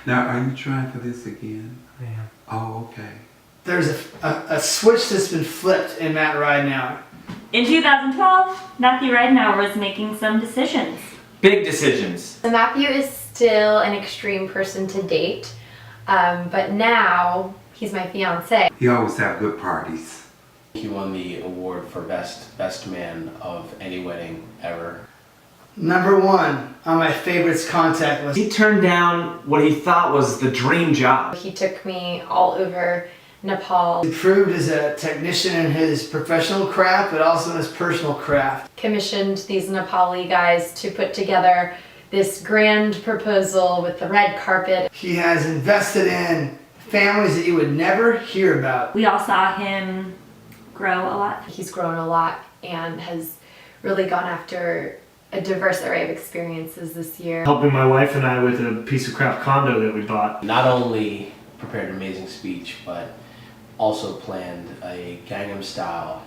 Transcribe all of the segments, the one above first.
Now, are you trying for this again? Yeah. Oh, okay. There's a switch that's been flipped in Matt Ridenour. In 2012, Matthew Ridenour was making some decisions. Big decisions. So Matthew is still an extreme person to date, but now he's my fiance. He always have good parties. He won the award for best man of any wedding ever. Number one on my favorites contact list. He turned down what he thought was the dream job. He took me all over Nepal. He proved as a technician in his professional craft, but also in his personal craft. Commissioned these Nepali guys to put together this grand proposal with the red carpet. He has invested in families that you would never hear about. We all saw him grow a lot. He's grown a lot and has really gone after a diverse array of experiences this year. Helping my wife and I with a piece of crap condo that we bought. Not only prepared an amazing speech, but also planned a Gangnam Style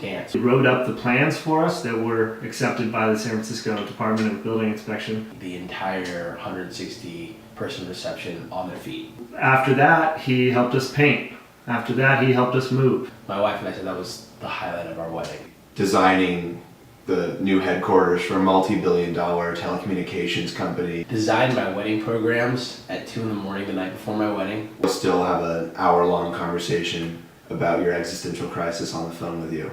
dance. He wrote up the plans for us that were accepted by the San Francisco Department of Building Inspection. The entire 160 person reception on their feet. After that, he helped us paint. After that, he helped us move. My wife and I said that was the highlight of our wedding. Designing the new headquarters for a multi-billion-dollar telecommunications company. Designed my wedding programs at 2 in the morning the night before my wedding. We'll still have an hour-long conversation about your existential crisis on the phone with you.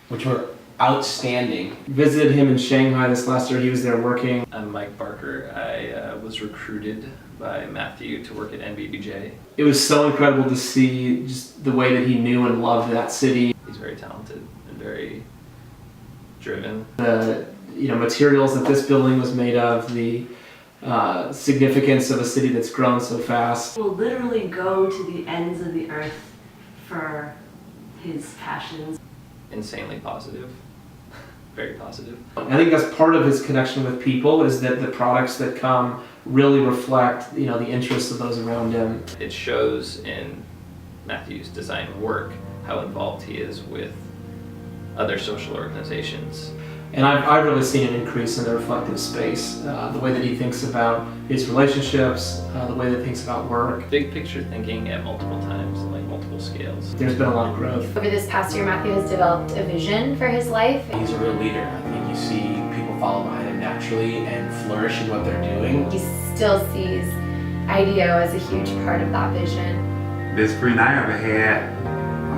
Which were outstanding. Visited him in Shanghai this last year. He was there working. I'm Mike Barker. I was recruited by Matthew to work at NBBJ. It was so incredible to see just the way that he knew and loved that city. He's very talented and very driven. The materials that this building was made of, the significance of a city that's grown so fast. Will literally go to the ends of the earth for his passions. Insanely positive. Very positive. I think that's part of his connection with people, is that the products that come really reflect the interests of those around him. It shows in Matthew's design work how involved he is with other social organizations. And I've really seen an increase in the reflective space, the way that he thinks about his relationships, the way that he thinks about work. Big picture thinking at multiple times, like multiple scales. There's been a lot of growth. Over this past year, Matthew has developed a vision for his life. He's a real leader. I think you see people follow behind him naturally and flourish in what they're doing. He still sees IDEO as a huge part of that vision. Best friend I ever had.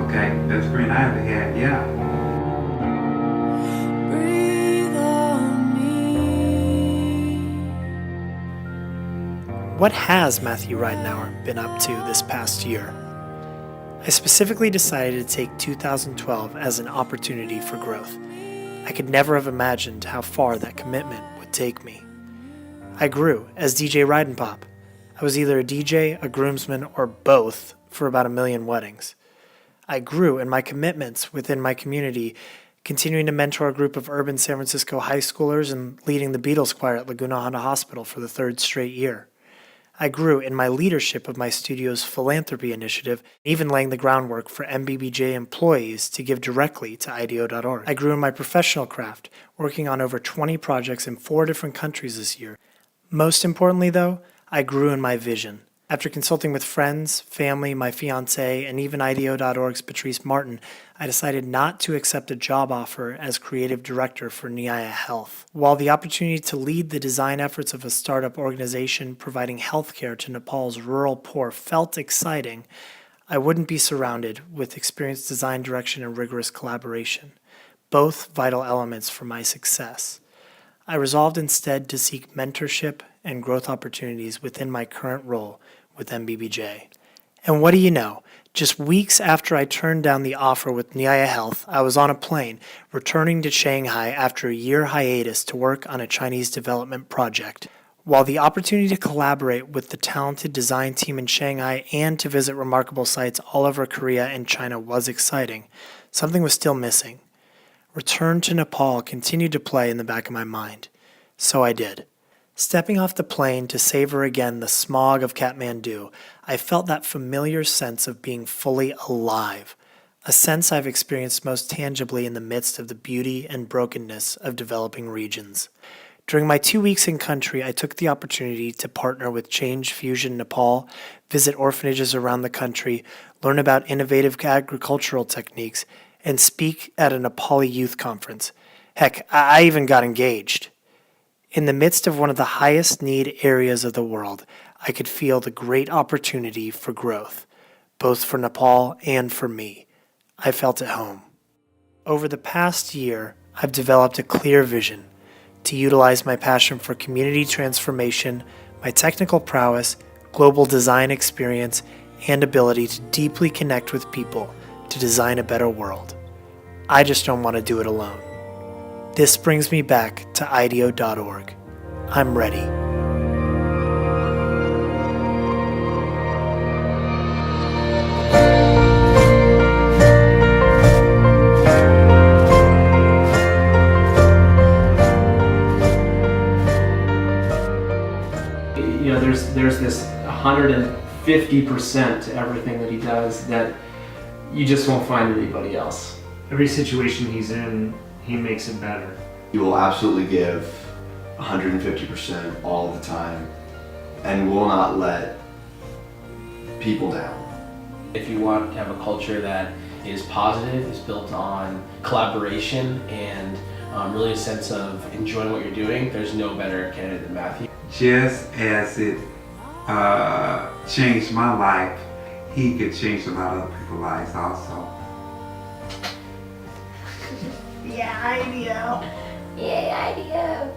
Okay, best friend I ever had, yeah. What has Matthew Ridenour been up to this past year? I specifically decided to take 2012 as an opportunity for growth. I could never have imagined how far that commitment would take me. I grew as DJ Ridenour. I was either a DJ, a groomsman, or both for about 1 million weddings. I grew in my commitments within my community, continuing to mentor a group of urban San Francisco high schoolers and leading the Beatles choir at Laguna Honda Hospital for the 3rd straight year. I grew in my leadership of my studio's philanthropy initiative, even laying the groundwork for MBBJ employees to give directly to IDEO.org. I grew in my professional craft, working on over 20 projects in 4 different countries this year. Most importantly, though, I grew in my vision. After consulting with friends, family, my fiancé, and even IDEO.org's Patrice Martin, I decided not to accept a job offer as creative director for Nyaya Health. While the opportunity to lead the design efforts of a startup organization providing healthcare to Nepal's rural poor felt exciting, I wouldn't be surrounded with experienced design direction and rigorous collaboration, both vital elements for my success. I resolved instead to seek mentorship and growth opportunities within my current role with MBBJ. And what do you know? Just weeks after I turned down the offer with Nyaya Health, I was on a plane returning to Shanghai after a year hiatus to work on a Chinese development project. While the opportunity to collaborate with the talented design team in Shanghai and to visit remarkable sites all over Korea and China was exciting, something was still missing. Return to Nepal continued to play in the back of my mind. So I did. Stepping off the plane to savor again the smog of Kathmandu, I felt that familiar sense of being fully alive, a sense I've experienced most tangibly in the midst of the beauty and brokenness of developing regions. During my 2 weeks in country, I took the opportunity to partner with Change Fusion Nepal, visit orphanages around the country, learn about innovative agricultural techniques, and speak at a Nepali youth conference. Heck, I even got engaged. In the midst of one of the highest need areas of the world, I could feel the great opportunity for growth, both for Nepal and for me. I felt at home. Over the past year, I've developed a clear vision to utilize my passion for community transformation, my technical prowess, global design experience, and ability to deeply connect with people to design a better world. I just don't want to do it alone. This brings me back to IDEO.org. I'm ready. You know, there's this 150% to everything that he does that you just won't find anybody else. Every situation he's in, he makes it better. You will absolutely give 150% all the time and will not let people down. If you want to have a culture that is positive, is built on collaboration and really a sense of enjoying what you're doing, there's no better candidate than Matthew. Just as it changed my life, he could change a lot of other people's lives also. Yeah, IDEO. Yay, IDEO.